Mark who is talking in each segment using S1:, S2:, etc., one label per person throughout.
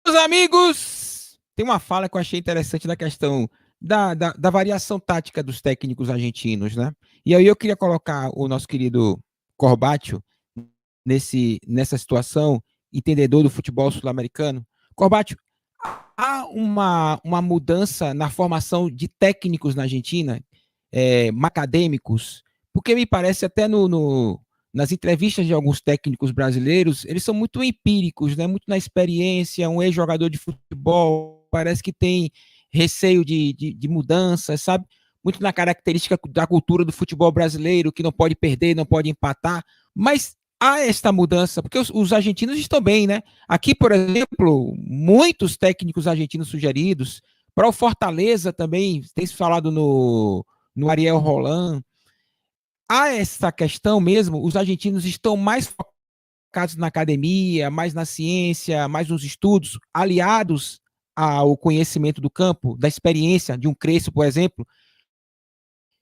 S1: Meus amigos, tem uma fala que eu achei interessante da questão da variação tática dos técnicos argentinos, né? E aí eu queria colocar o nosso querido Corbacho nessa situação, entendedor do futebol sul-americano. Corbacho, há uma mudança na formação de técnicos na Argentina, acadêmicos, porque me parece até nas entrevistas de alguns técnicos brasileiros, eles são muito empíricos, né? Muito na experiência. Um ex-jogador de futebol parece que tem receio de mudanças, sabe? Muito na característica da cultura do futebol brasileiro, que não pode perder, não pode empatar. Mas há esta mudança, porque os argentinos estão bem, né? Aqui, por exemplo, muitos técnicos argentinos sugeridos, para o Fortaleza também, tem se falado no Ariel Roland. Há essa questão mesmo, os argentinos estão mais focados na academia, mais na ciência, mais nos estudos, aliados ao conhecimento do campo, da experiência de um Crespo, por exemplo,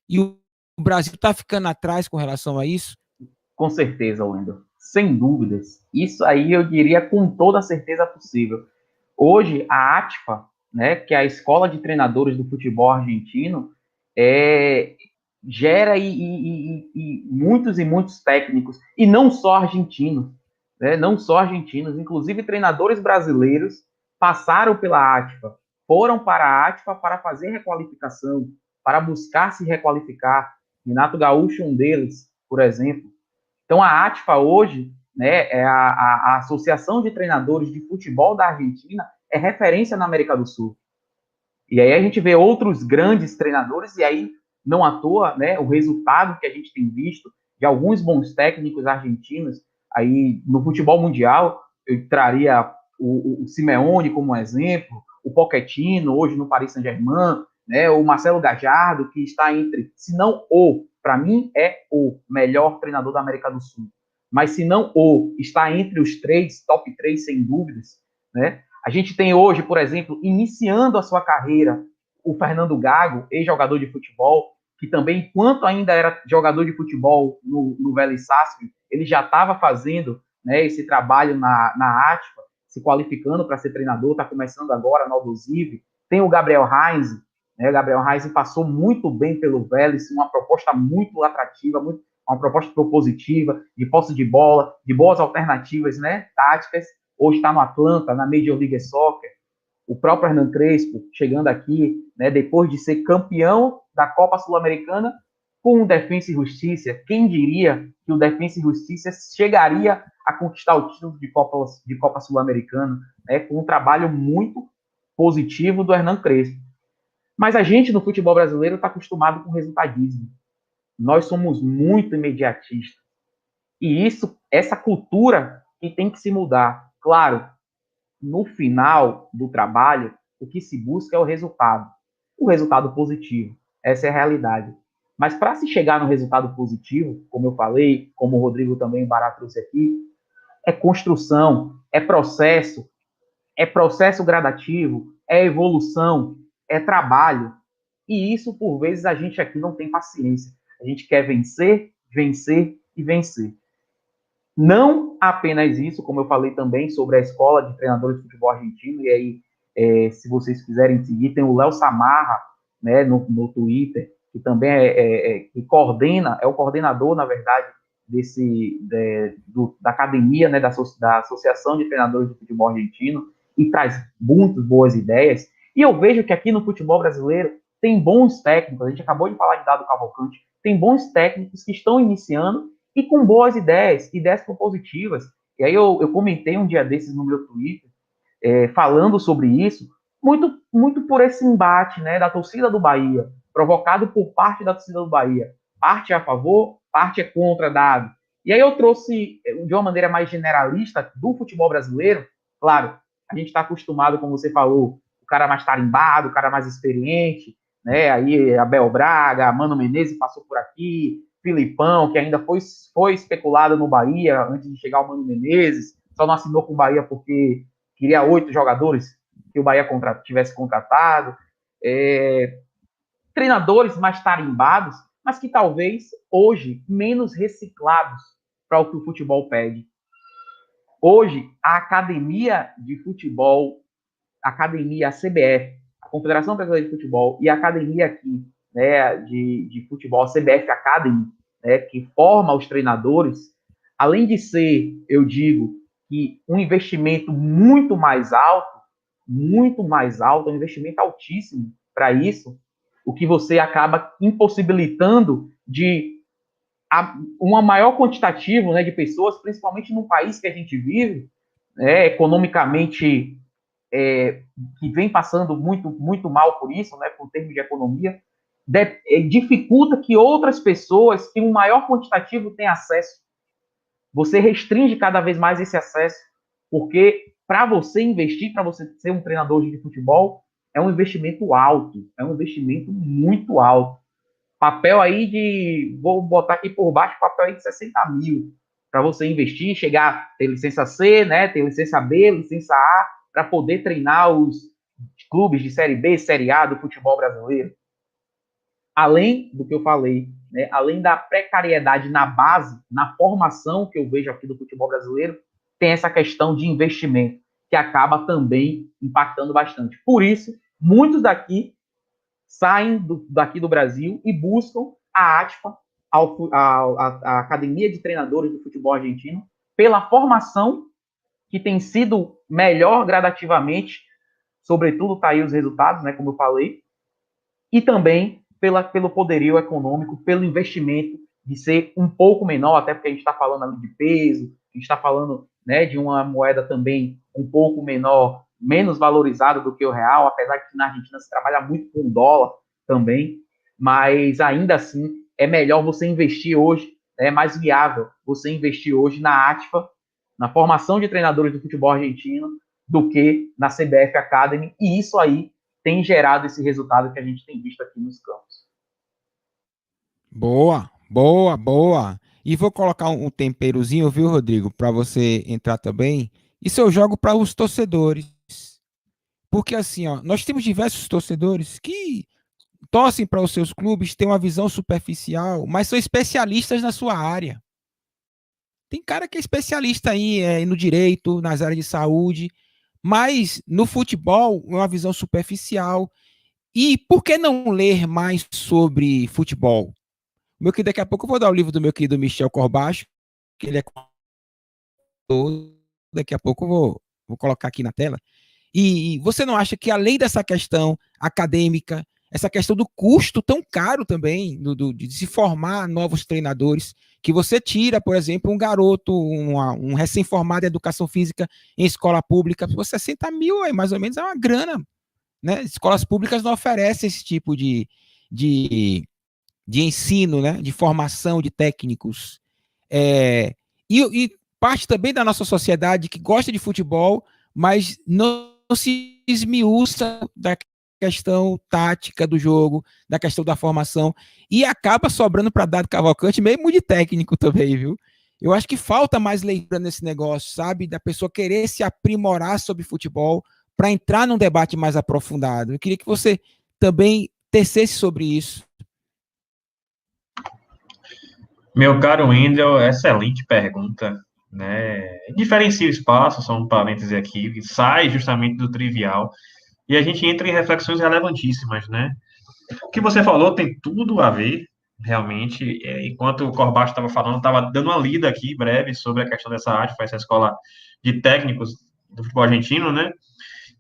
S1: e o Brasil está ficando atrás com relação a isso.
S2: Com certeza, Wendel. Sem dúvidas. Isso aí eu diria com toda a certeza possível. Hoje, a ATFA, né, que é a Escola de Treinadores do Futebol Argentino, é, gera e muitos e muitos técnicos, e não só argentinos, né, não só argentinos, inclusive treinadores brasileiros passaram pela ATFA, foram para a ATFA para fazer requalificação, para buscar se requalificar. Renato Gaúcho, um deles, por exemplo. Então, a ATFA hoje, né, a Associação de Treinadores de Futebol da Argentina, é referência na América do Sul. E aí a gente vê outros grandes treinadores, e aí, não à toa, né, o resultado que a gente tem visto de alguns bons técnicos argentinos aí no futebol mundial, eu traria o Simeone como exemplo, o Pochettino, hoje no Paris Saint-Germain, né, o Marcelo Gallardo, que está entre, se não para mim é o melhor treinador da América do Sul, mas se não está entre os três, top 3 sem dúvidas, né? A gente tem hoje, por exemplo, iniciando a sua carreira, o Fernando Gago, ex-jogador de futebol, que também, enquanto ainda era jogador de futebol no Vélez Sarsfield, ele já estava fazendo, né, esse trabalho na ATFA, se qualificando para ser treinador, está começando agora no Aldosive. Tem o Gabriel Heinz, né, o Gabriel Heinz passou muito bem pelo Vélez, uma proposta muito atrativa, uma proposta propositiva, de posse de bola, de boas alternativas, né, táticas. Hoje está no Atlanta, na Major League Soccer. O próprio Hernan Crespo chegando aqui, né, depois de ser campeão da Copa Sul-Americana com o Defensa e Justiça. Quem diria que o Defensa e Justiça chegaria a conquistar o título de Copa Sul-Americana, né, com um trabalho muito positivo do Hernan Crespo. Mas a gente no futebol brasileiro está acostumado com resultadismo. Nós somos muito imediatistas. E essa cultura que tem que se mudar. Claro, no final do trabalho, o que se busca é o resultado positivo. Essa é a realidade. Mas para se chegar no resultado positivo, como eu falei, como o Rodrigo também Bará trouxe aqui, é construção, é processo gradativo, é evolução, é trabalho. E isso, por vezes, a gente aqui não tem paciência. A gente quer vencer, vencer e vencer. Não apenas isso, como eu falei também sobre a Escola de Treinadores de Futebol Argentino, e aí, se vocês quiserem seguir, tem o Léo Samarra, né, no Twitter, que também que coordena, é o coordenador, na verdade, da academia, né, da Associação de Treinadores de Futebol Argentino, e traz muito boas ideias. E eu vejo que aqui no futebol brasileiro tem bons técnicos, a gente acabou de falar de Dado Cavalcante, tem bons técnicos que estão iniciando e com boas ideias, ideias propositivas. E aí eu comentei um dia desses no meu Twitter, falando sobre isso, muito por esse embate, né, da torcida do Bahia, provocado por parte da torcida do Bahia. Parte é a favor, parte é contra Dado. E aí eu trouxe, de uma maneira mais generalista, do futebol brasileiro, claro, a gente está acostumado, como você falou, o cara mais tarimbado, o cara mais experiente, né? Aí Abel Braga, Mano Menezes passou por aqui, Filipão, que ainda foi especulado no Bahia antes de chegar o Mano Menezes, só não assinou com o Bahia porque queria 8 jogadores que o Bahia tivesse contratado. Treinadores mais tarimbados, mas que talvez hoje menos reciclados para o que o futebol pede. Hoje, a academia de futebol academia, a CBF, a Confederação Brasileira de Futebol, e a academia aqui, né, de futebol, a CBF Academy, né, que forma os treinadores, além de ser, eu digo, que um investimento muito mais alto, um investimento altíssimo para isso, o que você acaba impossibilitando de uma maior quantitativo, né, de pessoas, principalmente no país que a gente vive, né, economicamente, que vem passando muito mal por isso, né, por termos de economia, dificulta que outras pessoas, que um maior quantitativo tenham acesso. Você restringe cada vez mais esse acesso, porque para você investir, para você ser um treinador de futebol, é um investimento alto, é um investimento muito alto. Papel aí vou botar aqui por baixo, papel aí de 60 mil, para você investir, chegar, ter licença C, né, ter licença B, licença A, para poder treinar os clubes de Série B, Série A do futebol brasileiro. Além do que eu falei, né, além da precariedade na base, na formação que eu vejo aqui do futebol brasileiro, tem essa questão de investimento, que acaba também impactando bastante. Por isso, muitos daqui saem daqui do Brasil e buscam a ATFA, a Academia de Treinadores do Futebol Argentino, pela formação que tem sido melhor gradativamente, sobretudo tá aí os resultados, né, como eu falei, e também pelo poderio econômico, pelo investimento de ser um pouco menor, até porque a gente está falando ali de peso, a gente está falando, né, de uma moeda também um pouco menor, menos valorizada do que o real, apesar que na Argentina se trabalha muito com dólar também, mas ainda assim é melhor você investir hoje, é mais viável você investir hoje na ATFA, na formação de treinadores do futebol argentino, do que na CBF Academy, e isso aí tem gerado esse resultado que a gente tem visto aqui nos campos.
S1: Boa, boa, boa. E vou colocar um temperozinho, viu, Rodrigo, para você entrar também. Isso eu jogo para os torcedores. Porque assim, ó, nós temos diversos torcedores que torcem para os seus clubes, têm uma visão superficial, mas são especialistas na sua área. Tem cara que é especialista aí no direito, nas áreas de saúde, mas no futebol é uma visão superficial. E por que não ler mais sobre futebol? Meu que daqui a pouco eu vou dar o livro do meu querido Michel Corbacho, que ele é daqui a pouco eu vou colocar aqui na tela. E você não acha que além dessa questão acadêmica, essa questão do custo tão caro também, de se formar novos treinadores, que você tira, por exemplo, um garoto, um recém-formado em educação física em escola pública, por 60 mil, aí, mais ou menos, é uma grana. Né? Escolas públicas não oferecem esse tipo de, de ensino, né? De formação de técnicos. E parte também da nossa sociedade que gosta de futebol, mas não se esmiuça da questão tática do jogo, da questão da formação, e acaba sobrando para Dado Cavalcante mesmo de técnico também, viu? Eu acho que falta mais leitura nesse negócio, sabe? Da pessoa querer se aprimorar sobre futebol para entrar num debate mais aprofundado. Eu queria que você também tecesse sobre isso.
S3: Meu caro Wendel, excelente pergunta, né? Diferencia o espaço, só um parêntese aqui, que sai justamente do trivial, e a gente entra em reflexões relevantíssimas, né? O que você falou tem tudo a ver, realmente. Enquanto o Corbacho estava falando, estava dando uma lida aqui, breve, sobre a questão dessa arte, essa escola de técnicos do futebol argentino, né?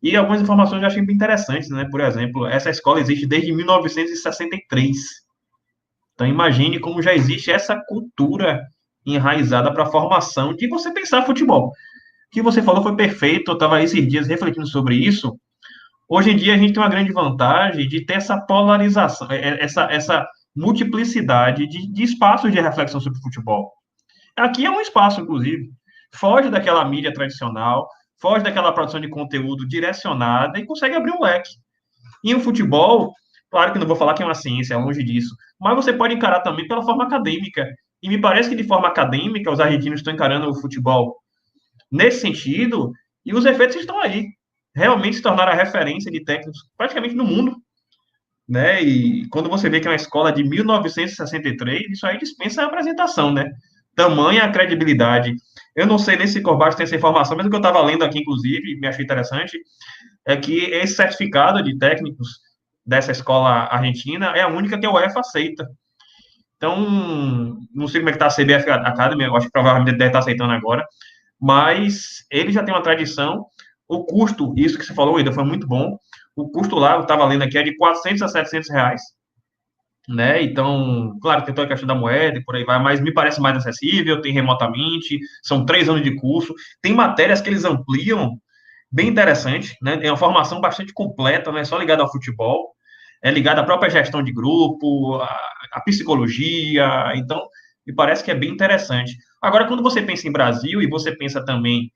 S3: E algumas informações eu achei bem interessantes, né? Por exemplo, essa escola existe desde 1963. Então, imagine como já existe essa cultura enraizada para a formação de você pensar futebol. O que você falou foi perfeito, eu estava esses dias refletindo sobre isso. Hoje em dia, a gente tem uma grande vantagem de ter essa polarização, essa multiplicidade de espaços de reflexão sobre futebol. Aqui é um espaço, inclusive. Foge daquela mídia tradicional, foge daquela produção de conteúdo direcionada e consegue abrir um leque. E o futebol, claro que não vou falar que é uma ciência, é longe disso, mas você pode encarar também pela forma acadêmica. E me parece que de forma acadêmica os argentinos estão encarando o futebol nesse sentido, e os efeitos estão aí. Realmente se tornaram a referência de técnicos praticamente no mundo, né? E quando você vê que é uma escola de 1963, isso aí dispensa a apresentação, né? Tamanha a credibilidade. Eu não sei nem se Corbacho tem essa informação, mas o que eu estava lendo aqui, inclusive, me achei interessante, é que esse certificado de técnicos dessa escola argentina é a única que a UEFA aceita. Então, não sei como é que está a CBF Academy, eu acho que provavelmente deve estar aceitando agora, mas ele já tem uma tradição. O custo, isso que você falou, ainda foi muito bom. O custo lá, eu estava lendo aqui, é de 400 a 700 reais, né? Então, claro, tem toda a questão da moeda e por aí vai, mas me parece mais acessível, tem remotamente, são 3 anos de curso, tem matérias que eles ampliam, bem interessante, né? É uma formação bastante completa, não é só ligada ao futebol, é ligada à própria gestão de grupo, à psicologia, então, me parece que é bem interessante. Agora, quando você pensa em Brasil e você pensa também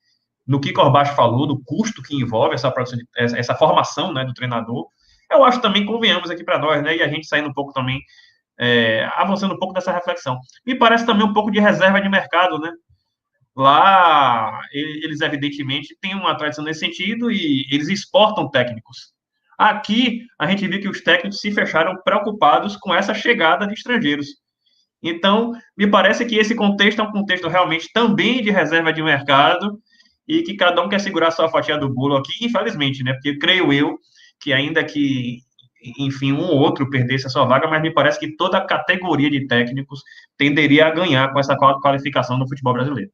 S3: no que Corbacho falou, do custo que envolve essa, produção essa formação, né, do treinador, eu acho também, convenhamos aqui para nós, né, e a gente saindo um pouco também, avançando um pouco dessa reflexão. Me parece também um pouco de reserva de mercado, né? Lá, eles evidentemente têm uma tradição nesse sentido e eles exportam técnicos. Aqui, a gente viu que os técnicos se fecharam preocupados com essa chegada de estrangeiros. Então, me parece que esse contexto é um contexto realmente também de reserva de mercado e que cada um quer segurar a sua fatia do bolo aqui, infelizmente, né? Porque creio eu que ainda que, enfim, um ou outro perdesse a sua vaga, mas me parece que toda a categoria de técnicos tenderia a ganhar com essa qualificação no futebol brasileiro.